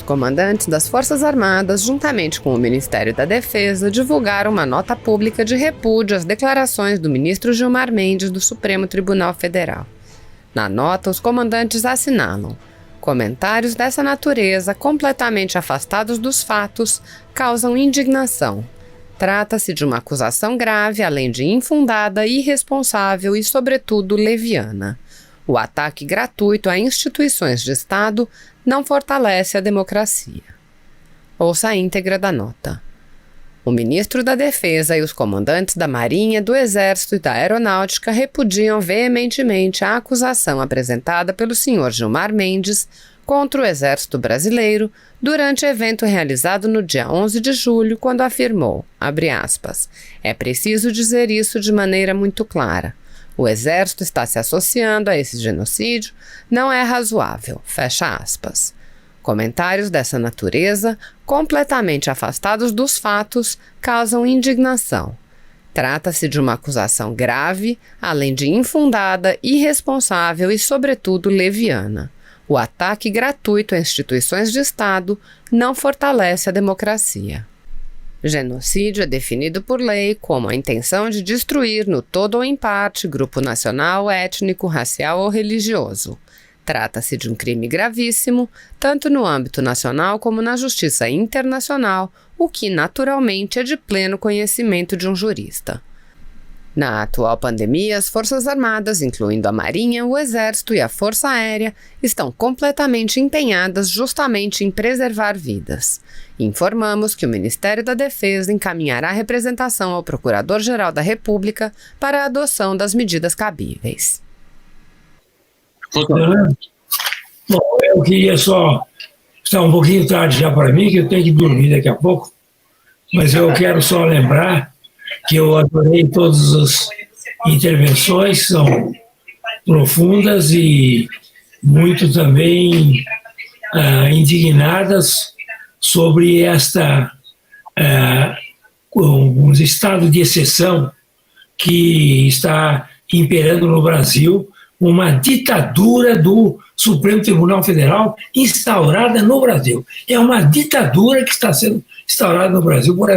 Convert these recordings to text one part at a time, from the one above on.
comandantes das Forças Armadas, juntamente com o Ministério da Defesa, divulgaram uma nota pública de repúdio às declarações do ministro Gilmar Mendes do Supremo Tribunal Federal. Na nota, os comandantes assinalam: comentários dessa natureza, completamente afastados dos fatos, causam indignação. Trata-se de uma acusação grave, além de infundada, irresponsável e, sobretudo, leviana. O ataque gratuito a instituições de Estado não fortalece a democracia. Ouça a íntegra da nota. O ministro da Defesa e os comandantes da Marinha, do Exército e da Aeronáutica repudiam veementemente a acusação apresentada pelo senhor Gilmar Mendes contra o Exército Brasileiro durante evento realizado no dia 11 de julho, quando afirmou, abre aspas, é preciso dizer isso de maneira muito clara. O Exército está se associando a esse genocídio, não é razoável, fecha aspas. Comentários dessa natureza, completamente afastados dos fatos, causam indignação. Trata-se de uma acusação grave, além de infundada, irresponsável e, sobretudo, leviana. O ataque gratuito a instituições de Estado não fortalece a democracia. Genocídio é definido por lei como a intenção de destruir, no todo ou em parte, grupo nacional, étnico, racial ou religioso. Trata-se de um crime gravíssimo, tanto no âmbito nacional como na justiça internacional, o que, naturalmente, é de pleno conhecimento de um jurista. Na atual pandemia, as Forças Armadas, incluindo a Marinha, o Exército e a Força Aérea, estão completamente empenhadas justamente em preservar vidas. Informamos que o Ministério da Defesa encaminhará representação ao Procurador-Geral da República para a adoção das medidas cabíveis. Bom, eu queria só... Está um pouquinho tarde já para mim, que eu tenho que dormir daqui a pouco, mas eu quero só lembrar que eu adorei todas as intervenções, são profundas e muito também indignadas sobre um estado de exceção que está imperando no Brasil, uma ditadura do Supremo Tribunal Federal instaurada no Brasil. É uma ditadura que está sendo instaurada no Brasil por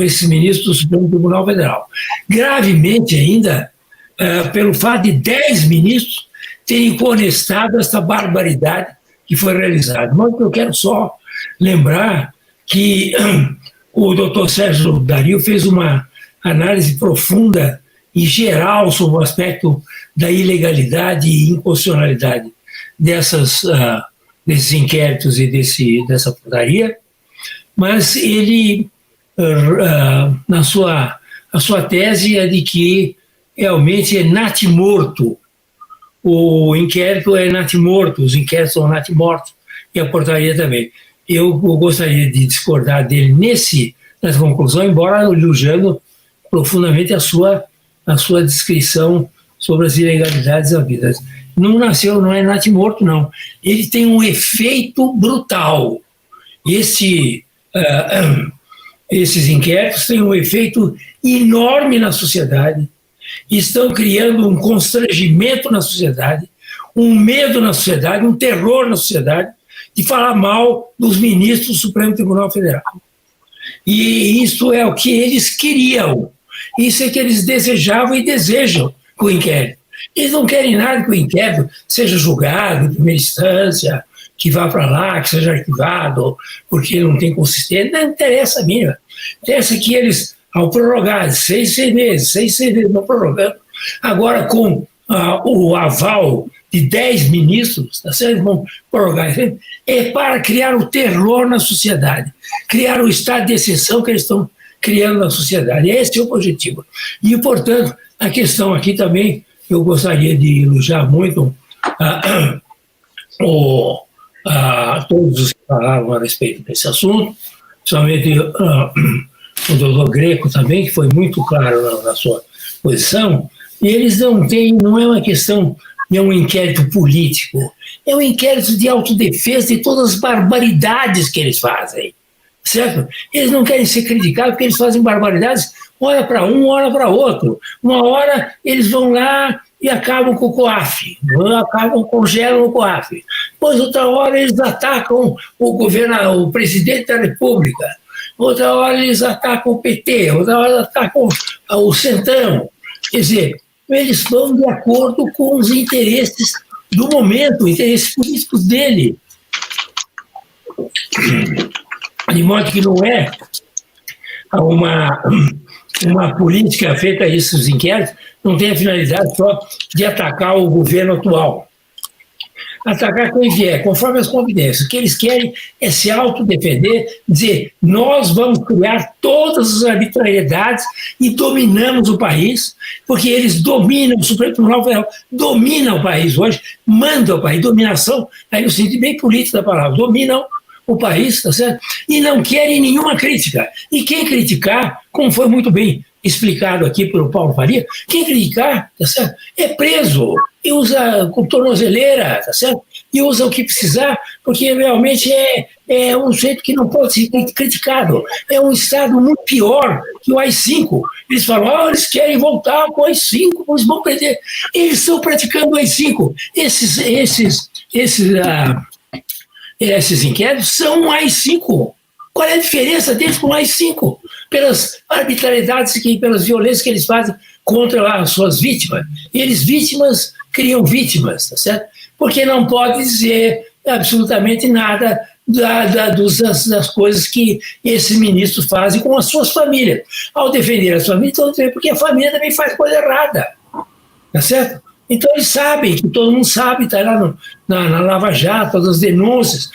esses ministros do Supremo Tribunal Federal. Gravemente ainda, pelo fato de 10 ministros terem conestado essa barbaridade que foi realizada. Mas eu quero só lembrar que o doutor Sérgio Dario fez uma análise profunda e geral sobre o aspecto da ilegalidade e inconstitucionalidade desses inquéritos e dessa putaria, mas ele, a sua tese é de que realmente é natimorto, o inquérito é natimorto, os inquéritos são natimortos, e a portaria também. Eu gostaria de discordar dele nessa conclusão, embora elogiando profundamente a sua descrição sobre as ilegalidades havidas. Não é natimorto, não. Ele tem um efeito brutal. Esses inquéritos têm um efeito enorme na sociedade, estão criando um constrangimento na sociedade, um medo na sociedade, um terror na sociedade, de falar mal dos ministros do Supremo Tribunal Federal. E isso é o que eles queriam, isso é que eles desejavam e desejam com o inquérito. Eles não querem nada que o inquérito seja julgado em primeira instância, que vá para lá, que seja arquivado, porque não tem consistência. Não interessa a mínima. Interessa que eles, ao prorrogar 6 meses, vão prorrogando, agora com o aval de 10 ministros, eles vão prorrogar, é para criar o terror na sociedade, criar o estado de exceção que eles estão criando na sociedade. Esse é o objetivo. E, portanto, a questão aqui também, eu gostaria de elogiar muito todos os que falaram a respeito desse assunto, principalmente o doutor Greco também, que foi muito claro na sua posição, e eles não é uma questão de um inquérito político, é um inquérito de autodefesa de todas as barbaridades que eles fazem, certo? Eles não querem ser criticados porque eles fazem barbaridades, hora para um, hora para outro. Uma hora eles vão lá e acabam com o COAF, congelam o COAF. Pois outra hora eles atacam o governo, o presidente da República, outra hora eles atacam o PT, outra hora atacam o Centrão. Quer dizer, eles vão de acordo com os interesses do momento, interesses políticos dele. De modo que não é uma política feita a esses inquéritos, não tem a finalidade só de atacar o governo atual. Atacar quem vier, conforme as providências. O que eles querem é se autodefender, dizer, nós vamos criar todas as arbitrariedades e dominamos o país, porque eles dominam, o Supremo Tribunal Federal domina o país hoje, manda o país, dominação, aí no sentido bem político da palavra, dominam o país, tá certo? E não querem nenhuma crítica. E quem criticar, como foi muito bem explicado aqui pelo Paulo Faria, quem criticar, tá certo? É preso e usa com tornozeleira, tá certo? E usa o que precisar, porque realmente é um jeito que não pode ser criticado. É um Estado muito pior que o AI-5. Eles falam, eles querem voltar com o AI-5, eles vão perder. Eles estão praticando o AI-5. Esses inquéritos são um AI-5. Qual é a diferença deles com o AI-5? Pelas arbitrariedades, pelas violências que eles fazem contra as suas vítimas. E eles, vítimas, criam vítimas, tá certo? Porque não pode dizer absolutamente nada das coisas que esses ministros fazem com as suas famílias. Ao defender as famílias, estão dizendo porque a família também faz coisa errada, tá certo? Então eles sabem, que todo mundo sabe, está lá na Lava Jato, todas as denúncias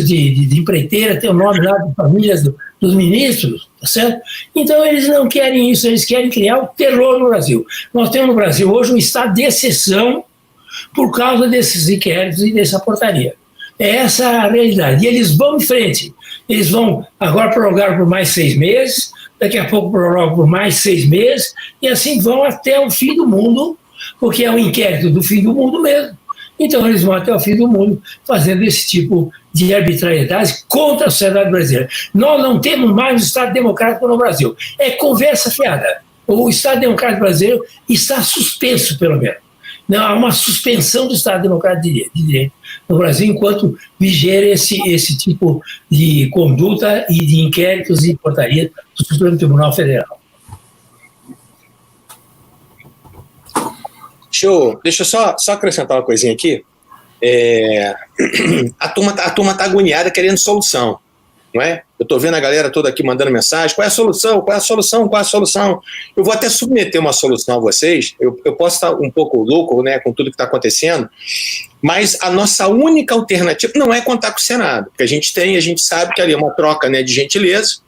de empreiteira, tem o nome lá de famílias dos ministros, tá certo? Então eles não querem isso, eles querem criar o terror no Brasil. Nós temos no Brasil hoje um estado de exceção por causa desses inquéritos e dessa portaria. É essa a realidade. E eles vão em frente. Eles vão agora prorrogar por mais 6 meses, daqui a pouco prorrogam por mais 6 meses, e assim vão até o fim do mundo, porque é um inquérito do fim do mundo mesmo. Então eles vão até o fim do mundo fazendo esse tipo de arbitrariedade contra a sociedade brasileira. Nós não temos mais um Estado democrático no Brasil. É conversa fiada. O Estado democrático brasileiro está suspenso, pelo menos. Não, há uma suspensão do Estado democrático de direito no Brasil enquanto viger esse tipo de conduta e de inquéritos e portarias do Supremo Tribunal Federal. Deixa eu só acrescentar uma coisinha aqui. A turma está agoniada querendo solução, não é? Eu estou vendo a galera toda aqui mandando mensagem, qual é a solução, qual é a solução, qual é a solução? Eu vou até submeter uma solução a vocês, eu posso estar um pouco louco, né, com tudo que está acontecendo, mas a nossa única alternativa não é contar com o Senado, porque a gente sabe que ali é uma troca, né, de gentileza.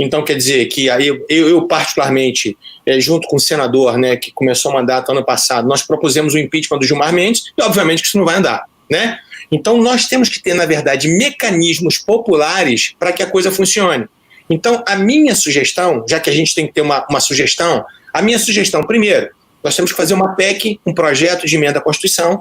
Então, quer dizer que aí eu particularmente, junto com o senador, né, que começou o mandato ano passado, nós propusemos o impeachment do Gilmar Mendes e, obviamente, que isso não vai andar, né? Então, nós temos que ter, na verdade, mecanismos populares para que a coisa funcione. Então, a minha sugestão, já que a gente tem que ter uma sugestão, a minha sugestão, primeiro, nós temos que fazer uma PEC, um projeto de emenda à Constituição,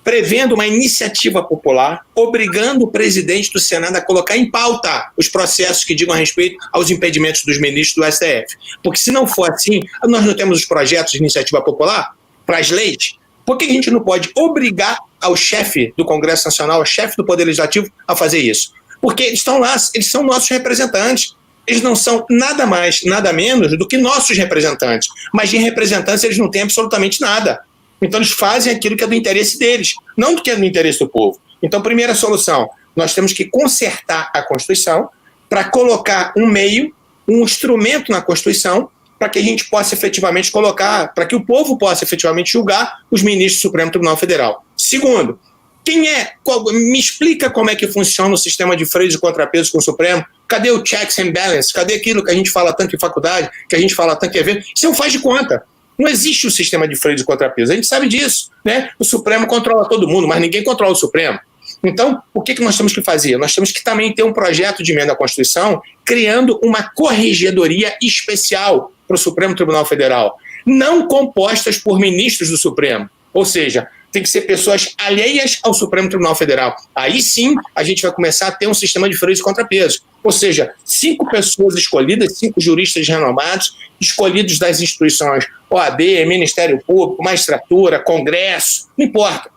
prevendo uma iniciativa popular, obrigando o presidente do Senado a colocar em pauta os processos que digam a respeito aos impedimentos dos ministros do STF. Porque se não for assim, nós não temos os projetos de iniciativa popular para as leis, por que a gente não pode obrigar ao chefe do Congresso Nacional, ao chefe do Poder Legislativo, a fazer isso? Porque eles estão lá, eles são nossos representantes. Eles não são nada mais, nada menos do que nossos representantes. Mas de representantes eles não têm absolutamente nada. Então eles fazem aquilo que é do interesse deles, não do que é do interesse do povo. Então, primeira solução, nós temos que consertar a Constituição para colocar um meio, um instrumento na Constituição para que a gente possa efetivamente colocar, para que o povo possa efetivamente julgar os ministros do Supremo Tribunal Federal. Segundo, me explica como é que funciona o sistema de freios e contrapesos com o Supremo? Cadê o checks and balances? Cadê aquilo que a gente fala tanto em faculdade, que a gente fala tanto em evento? Isso não faz de conta. Não existe o sistema de freios e contrapesos. A gente sabe disso, né? O Supremo controla todo mundo, mas ninguém controla o Supremo. Então, o que nós temos que fazer? Nós temos que também ter um projeto de emenda à Constituição criando uma corregedoria especial para o Supremo Tribunal Federal, não compostas por ministros do Supremo. Ou seja, tem que ser pessoas alheias ao Supremo Tribunal Federal. Aí sim, a gente vai começar a ter um sistema de freios e contrapesos. Ou seja, 5 pessoas escolhidas, 5 juristas renomados, escolhidos das instituições OAB, Ministério Público, Magistratura, Congresso, não importa.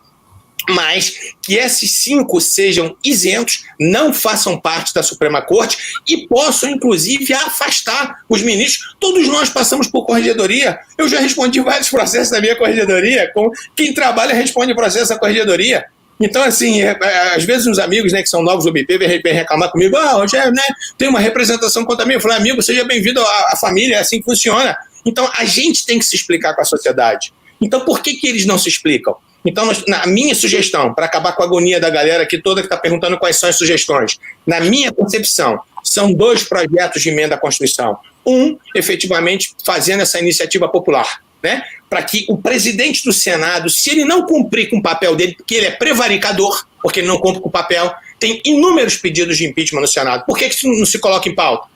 mas que esses 5 sejam isentos, não façam parte da Suprema Corte e possam, inclusive, afastar os ministros. Todos nós passamos por corregedoria. Eu já respondi vários processos da minha corregedoria. Quem trabalha responde processo da corregedoria. Então, assim, às vezes uns amigos, né, que são novos do BP vêm reclamar comigo, Rogério, né, tem uma representação contra mim. Eu falei, amigo, seja bem-vindo à família, é assim que funciona. Então, a gente tem que se explicar com a sociedade. Então, por que eles não se explicam? Então, na minha sugestão, para acabar com a agonia da galera aqui toda que está perguntando quais são as sugestões, na minha concepção, são 2 projetos de emenda à Constituição. Efetivamente, fazendo essa iniciativa popular, né? Para que o presidente do Senado, se ele não cumprir com o papel dele, porque ele é prevaricador, porque ele não cumpre com o papel, tem inúmeros pedidos de impeachment no Senado. Por que isso não se coloca em pauta?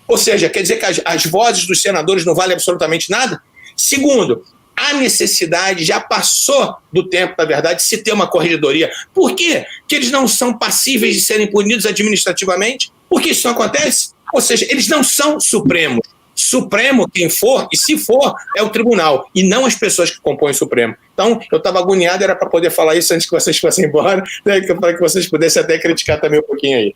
Ou seja, quer dizer que as vozes dos senadores não valem absolutamente nada? Segundo, a necessidade já passou do tempo, na verdade, de se ter uma corregedoria. Por quê? Que eles não são passíveis de serem punidos administrativamente? Por que isso não acontece? Ou seja, eles não são supremos. Supremo, quem for, e se for, é o tribunal, e não as pessoas que compõem o Supremo. Então, eu estava agoniado, era para poder falar isso antes que vocês fossem embora, né, para que vocês pudessem até criticar também um pouquinho aí.